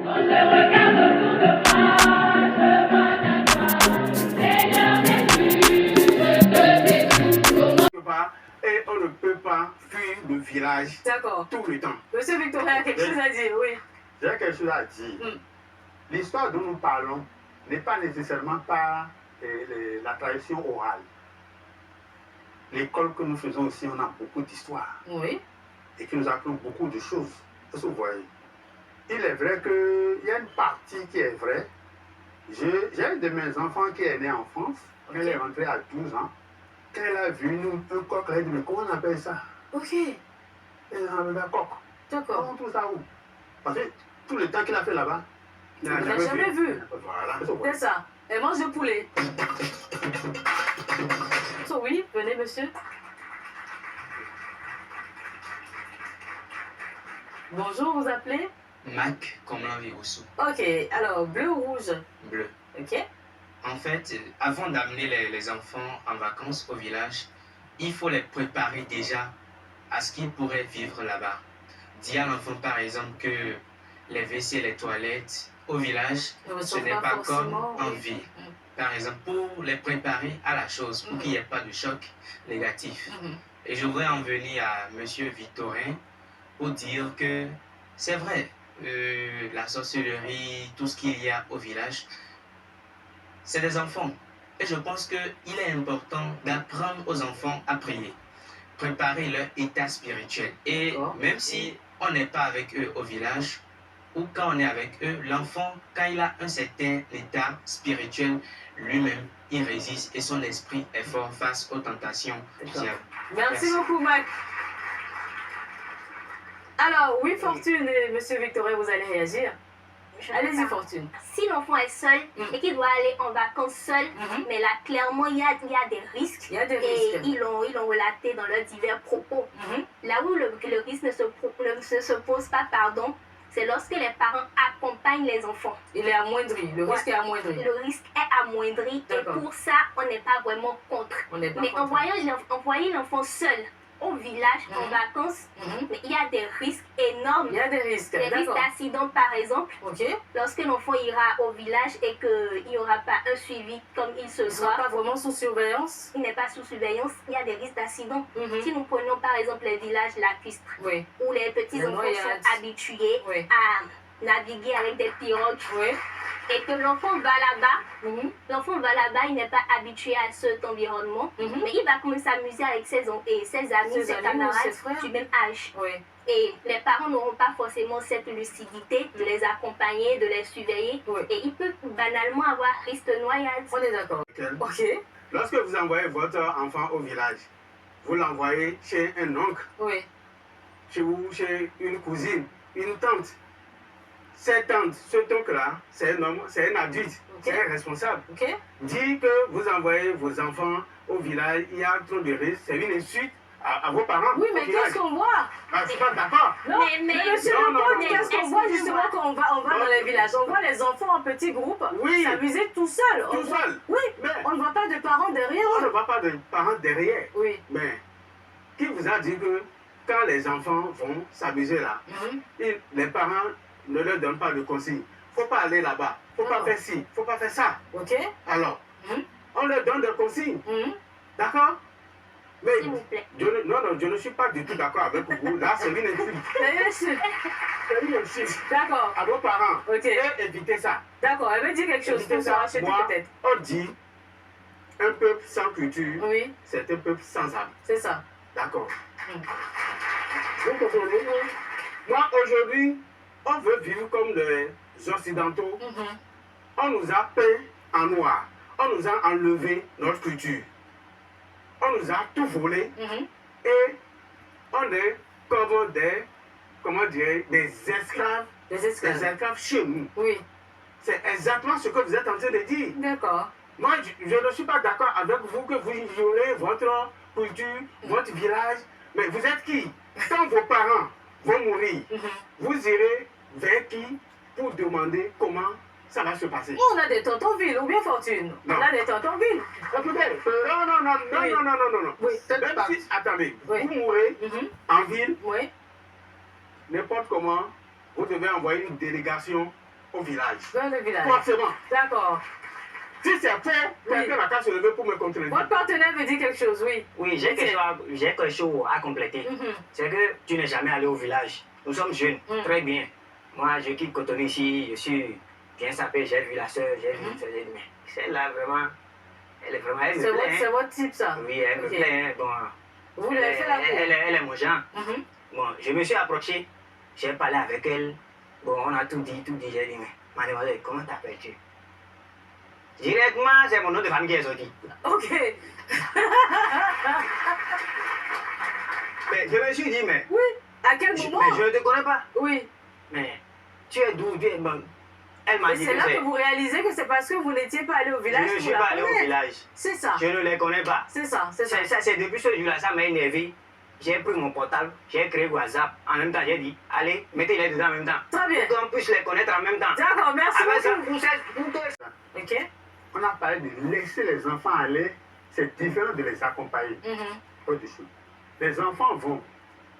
Et on ne peut pas fuir le village tout le temps. Monsieur Victorin a quelque chose à dire, oui. J'ai quelque chose à dire. L'histoire dont nous parlons n'est pas nécessairement par la tradition orale. L'école que nous faisons aussi, on a beaucoup d'histoires. Oui. Et qui nous apprend beaucoup de choses. Vous voyez. Il est vrai qu'il y a une partie qui est vraie. J'ai un de mes enfants qui est né en France. Quand elle est rentrée à 12 ans, quand elle a vu un coq, elle a dit, mais comment on appelle ça? Ok. Elle a dit, un coq. D'accord. Comment on trouve ça où? Parce que tout le temps qu'il a fait là-bas, il n'a jamais vu. Voilà. C'est ça. Elle mange du poulet. Oui, venez, monsieur. Bonjour, vous appelez? Mac, comme l'envie Rousseau. Ok, alors bleu ou rouge? Bleu. Ok. En fait, avant d'amener les enfants en vacances au village, il faut les préparer déjà à ce qu'ils pourraient vivre là-bas. Dire à l'enfant, par exemple, que les WC, les toilettes au village, ce n'est pas comme en ville. Par exemple, pour les préparer à la chose, pour qu'il n'y ait pas de choc négatif. Et je voudrais en venir à M. Victorin pour dire que c'est vrai, la sorcellerie, tout ce qu'il y a au village, c'est des enfants. Et je pense qu'il est important d'apprendre aux enfants à prier, préparer leur état spirituel. Et même si on n'est pas avec eux au village, ou quand on est avec eux, l'enfant, quand il a un certain état spirituel, lui-même, il résiste et son esprit est fort face aux tentations. Merci beaucoup, Mac. Alors, oui, Fortune et Monsieur Victorin, vous allez réagir. Allez-y, Fortune. Si l'enfant est seul et qu'il doit aller en vacances seul, mais là, clairement, il y a des risques. Il y a des risques. Et ils l'ont relaté dans leurs divers propos. Là où le risque ne se pose pas, c'est lorsque les parents accompagnent les enfants. Il est amoindri, le risque est amoindri. Le risque est amoindri et pour ça, on n'est pas vraiment contre. Mais envoyer l'enfant seul au village en vacances, mais il y a des risques énormes. Il y a des risques. Des risques d'accident, par exemple. Lorsque l'enfant ira au village et qu'il n'y aura pas un suivi comme il se doit. Il ne sera pas vraiment sous surveillance. Il n'est pas sous surveillance. Il y a des risques d'accident. Si nous prenons par exemple les villages lacustres, où les petits enfants sont habitués à naviguer avec des pirogues, et que l'enfant va là-bas, il n'est pas habitué à cet environnement, mais il va quand même s'amuser avec ses amis, ses camarades du même âge. Et les parents n'auront pas forcément cette lucidité de les accompagner, de les surveiller, et il peut banalement avoir risque de noyade. On est d'accord. Ok. Lorsque vous envoyez votre enfant au village, vous l'envoyez chez un oncle, chez une cousine, une tante. Cette tante, cet oncle-là, c'est un homme, c'est un adulte, c'est un responsable. Dire que vous envoyez vos enfants au village, il y a trop de risques, c'est une insulte à vos parents. Oui, mais qu'est-ce qu'on voit? Je ne suis pas d'accord. Non, mais monsieur le qu'est-ce qu'on voit justement quand on va dans les villages? On voit les enfants en petits groupes s'amuser tout seuls. Tout seul. Oui, mais on ne voit pas de parents derrière. On ne voit pas de parents derrière. Oui. Mais qui vous a dit que quand les enfants vont s'amuser là, les parents ne leur donnent pas de consignes? Il ne faut pas aller là-bas. Il ne faut pas faire ci. Il ne faut pas faire ça. Alors, on leur donne des consignes. D'accord? Mais je ne suis pas du tout d'accord avec vous. Là, c'est une insulte. C'est une insulte. D'accord. À vos parents. Et évitez ça. D'accord. Elle veut dire quelque chose pour ça. Moi, on dit un peuple sans culture, c'est un peuple sans âme. C'est ça. D'accord. Vous comprenez? Moi, aujourd'hui, on veut vivre comme les Occidentaux. On nous a peint en noir. On nous a enlevé notre culture. On nous a tout volé. Et on est comme des, des esclaves. Des esclaves chez nous. Oui. C'est exactement ce que vous êtes en train de dire. D'accord. Moi, je ne suis pas d'accord avec vous que vous ignorez votre culture, votre village. Mais vous êtes qui? Quand vos parents vont mourir, vous irez vers qui pour demander comment ça va se passer? On a des tontonvilles, ou bien Fortune? On a des tontonvilles. Écoutez, non. Oui, même si, attendez, vous mourrez en ville, oui. n'importe comment, vous devez envoyer une délégation au village. Dans le village. Forcément. D'accord. Si c'est faux, quelqu'un n'a qu'à se lever pour me contredire. Votre partenaire veut dire quelque chose, oui. Oui, j'ai quelque chose à compléter. C'est que tu n'es jamais allé au village. Nous sommes jeunes, très bien. Moi, je quitte Cotonou ici, je suis bien sapé, j'ai vu la soeur, j'ai vu mais celle-là, vraiment, elle est vraiment, elle me plaît. C'est votre type, ça? Oui, elle me plaît. Hein. Bon, vous lui avez fait la cour? Elle est mon genre. Bon, je me suis approché, j'ai parlé avec elle. Bon, on a tout dit, j'ai dit, mais mademoiselle, comment t'appelles-tu? Directement, c'est mon nom de famille qui est sorti. Ok. Mais je me suis dit, mais... Oui, à quel moment? Mais je ne te connais pas. Oui. Mais tu es d'où? Bon, elle m'a dit c'est là que vous réalisez que c'est parce que vous n'étiez pas allé au village. Je ne suis pas allé au village. C'est ça. Je ne les connais pas. C'est ça, c'est ça. C'est depuis ce jour-là, ça m'a énervé. J'ai pris mon portable, j'ai créé WhatsApp. En même temps, j'ai dit, allez, mettez-les dedans en même temps. Très bien. Pour qu'on puisse les connaître en même temps. D'accord, merci beaucoup. Ok. On a parlé de laisser les enfants aller. C'est différent de les accompagner. Au-dessus. Les enfants vont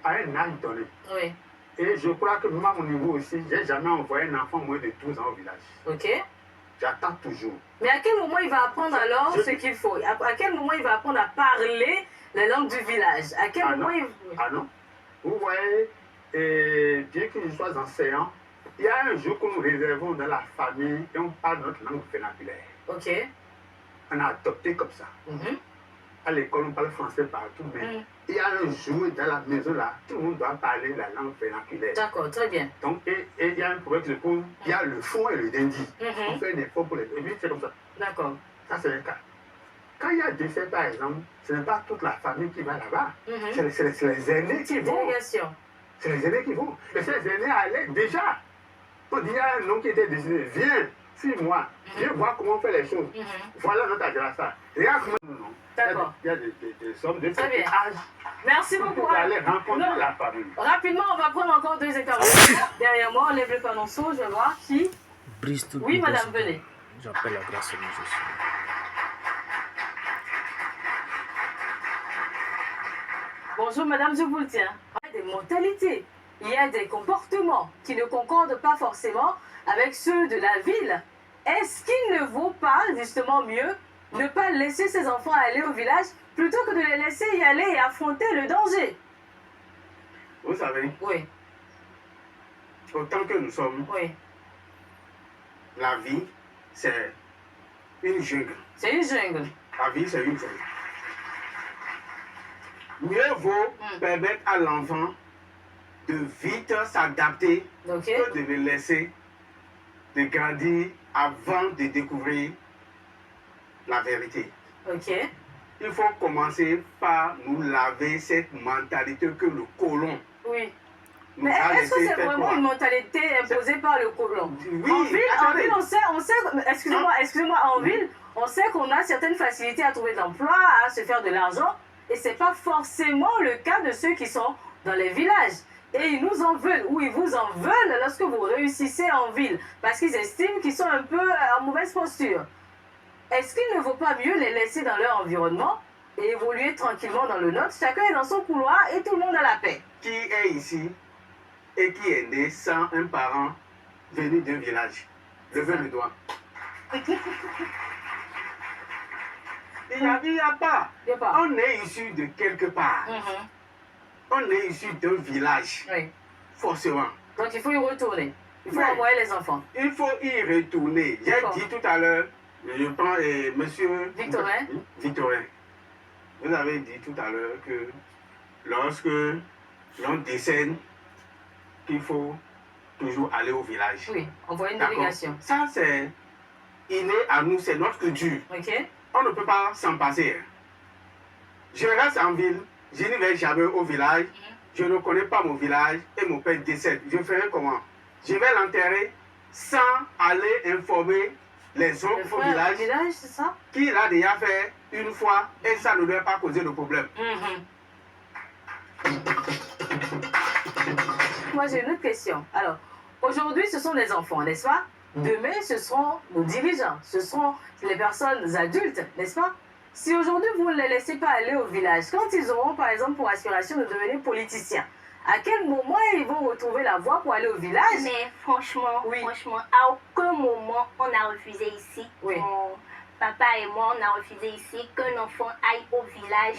à un âge donné. Oui. Et je crois que moi, à mon niveau aussi, j'ai jamais envoyé un enfant moins de 12 ans au village. Ok. J'attends toujours. Mais à quel moment il va apprendre alors ce qu'il faut? À quel moment il va apprendre à parler la langue du village? À quel moment il... Ah non. Vous voyez, et bien que je sois enseignant, il y a un jour que nous réservons dans la famille et on parle notre langue vernaculaire. Ok. On a adopté comme ça. À l'école, on parle français partout, mais il y a un jour dans la maison là, tout le monde doit parler la langue vernaculaire. D'accord, très bien. Donc, et il y a un problème qui se pose, il y a le fond et le dindi. On fait un effort pour les... Et puis, c'est comme ça. D'accord. Ça, c'est un cas. Quand il y a décès, par exemple, ce n'est pas toute la famille qui va là-bas. C'est les aînés qui vont. C'est les aînés qui vont. Et ces aînés allaient déjà. On dit, il y a un homme qui était décédé. Viens, suis-moi. Viens voir comment on fait les choses. Voilà notre agrassa. Regarde comment... D'accord. Il y a des hommes de très bien. âge. Merci beaucoup. Pour aller rencontrer la famille. Rapidement, on va prendre encore 2 interventions. Derrière moi, on lève le panonceau. Je vais voir qui. Oui, madame, venez. J'appelle la grâce de Jésus. Bonjour madame, je vous le tiens. Il y a des mentalités, il y a des comportements qui ne concordent pas forcément avec ceux de la ville. Est-ce qu'il ne vaut pas justement mieux ne pas laisser ses enfants aller au village plutôt que de les laisser y aller et affronter le danger? Vous savez, oui. Autant que nous sommes, oui. La vie, c'est une jungle. C'est une jungle. La vie, c'est une jungle. Mieux vaut permettre à l'enfant de vite s'adapter que de le laisser de grandir avant de découvrir la vérité. Il faut commencer par nous laver cette mentalité que le colon. Oui. Mais est-ce que c'est vraiment une mentalité imposée par le colon? Oui, en ville, on sait, excusez-moi, en ville, on sait qu'on a certaines facilités à trouver de l'emploi, à se faire de l'argent, et ce n'est pas forcément le cas de ceux qui sont dans les villages. Et ils nous en veulent, ou ils vous en veulent lorsque vous réussissez en ville, parce qu'ils estiment qu'ils sont un peu en mauvaise posture. Est-ce qu'il ne vaut pas mieux les laisser dans leur environnement et évoluer tranquillement dans le nôtre? Chacun est dans son couloir et tout le monde a la paix. Qui est ici et qui est né sans un parent venu d'un village? Levez le doigt. Il n'y a pas. On est issu de quelque part. On est issu d'un village. Oui. Forcément. Donc il faut y retourner. Il faut envoyer les enfants. Il faut y retourner. J'ai dit tout à l'heure, je prends monsieur Victorin. Victorin. Vous avez dit tout à l'heure que lorsque l'on décède, qu'il faut toujours aller au village. Oui, envoyer une délégation. Ça, c'est inné à nous, c'est notre culture. On ne peut pas s'en passer. Je reste en ville, je ne vais jamais au village, je ne connais pas mon village et mon père décède. Je ferai comment? Je vais l'enterrer sans aller informer les autres au village, c'est ça? Qui l'a déjà fait une fois et ça ne doit pas causer de problème. Moi, j'ai une autre question. Alors, aujourd'hui, ce sont les enfants, n'est-ce pas? Demain, ce seront nos dirigeants, ce seront les personnes adultes, n'est-ce pas? Si aujourd'hui, vous ne les laissez pas aller au village, quand ils auront, par exemple, pour aspiration de devenir politiciens, À quel moment ils vont retrouver la voie pour aller au village? Mais franchement, à aucun moment on a refusé ici. Mon papa et moi, on a refusé ici qu'un enfant aille au village,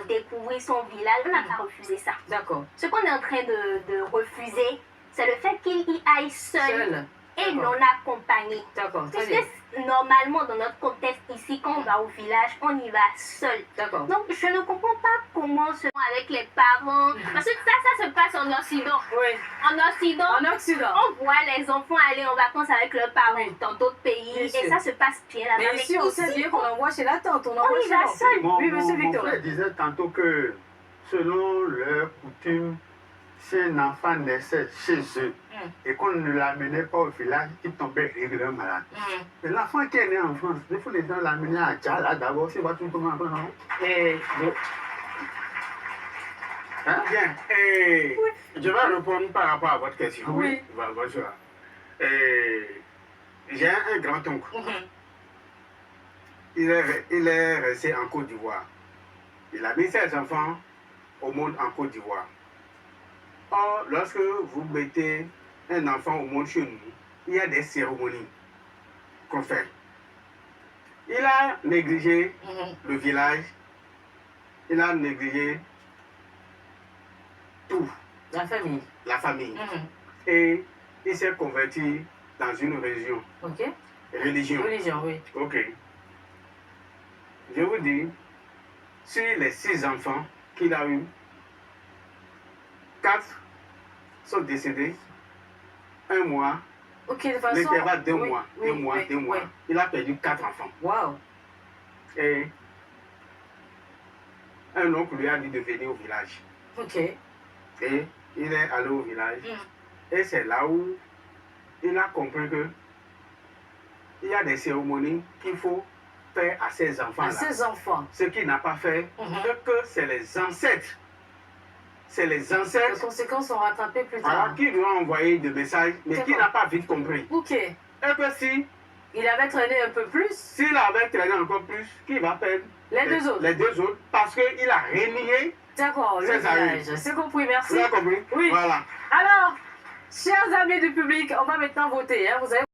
découvrir son village. On n'a pas refusé ça. D'accord. Ce qu'on est en train de refuser, c'est le fait qu'il y aille seul. Et non accompagné. D'accord. Parce que normalement, dans notre contexte ici, quand on va au village, on y va seul. D'accord. Donc, je ne comprends pas comment se avec les parents. Parce que ça se passe en Occident. Oui. En Occident, on voit les enfants aller en vacances avec leurs parents dans d'autres pays. Et ça se passe bien là-bas. Mais ici, on sait bien qu'on envoie chez la tante. On y va seul. Oui, monsieur Victor. Mon frère disait tantôt que selon leur coutume, si un enfant naissait chez eux et qu'on ne l'amenait pas au village, il tombait régulièrement malade. Mais l'enfant qui est né en France, il faut les gens l'amener à Tchala d'abord, c'est pas tout comment on hein? Bien. Je vais répondre par rapport à votre question. Oui. Bonjour. J'ai un grand-oncle. Il est resté en Côte d'Ivoire. Il a mis ses enfants au monde en Côte d'Ivoire. Or, lorsque vous mettez un enfant au monde chez nous, il y a des cérémonies qu'on fait. Il a négligé le village, il a négligé tout. La famille. La famille. Et il s'est converti dans une religion. Ok. Religion. Religion, oui. Ok. Je vous dis, sur les 6 enfants qu'il a eus, 4 sont décédés. 1 mois. Ok, de façon... L'intervalle 2 mois. 2 mois. Il a perdu 4 enfants. Waouh. Et un oncle lui a dit de venir au village. Ok. Et il est allé au village. Et c'est là où il a compris que il y a des cérémonies qu'il faut faire à ces enfants-là. À ces enfants. Ce qu'il n'a pas fait, que c'est les ancêtres. C'est les ancêtres. Les conséquences sont rattrapées plus tard. Alors, qui lui a envoyé des messages, mais qui n'a pas vite compris. Ok. Et que si il avait traîné un peu plus. S'il avait traîné encore plus, qui va perdre les 2 autres. Les 2 autres, parce qu'il a renié. D'accord, le village. C'est compris, merci. Vous avez compris? Oui. Voilà. Alors, chers amis du public, on va maintenant voter. Hein. Vous avez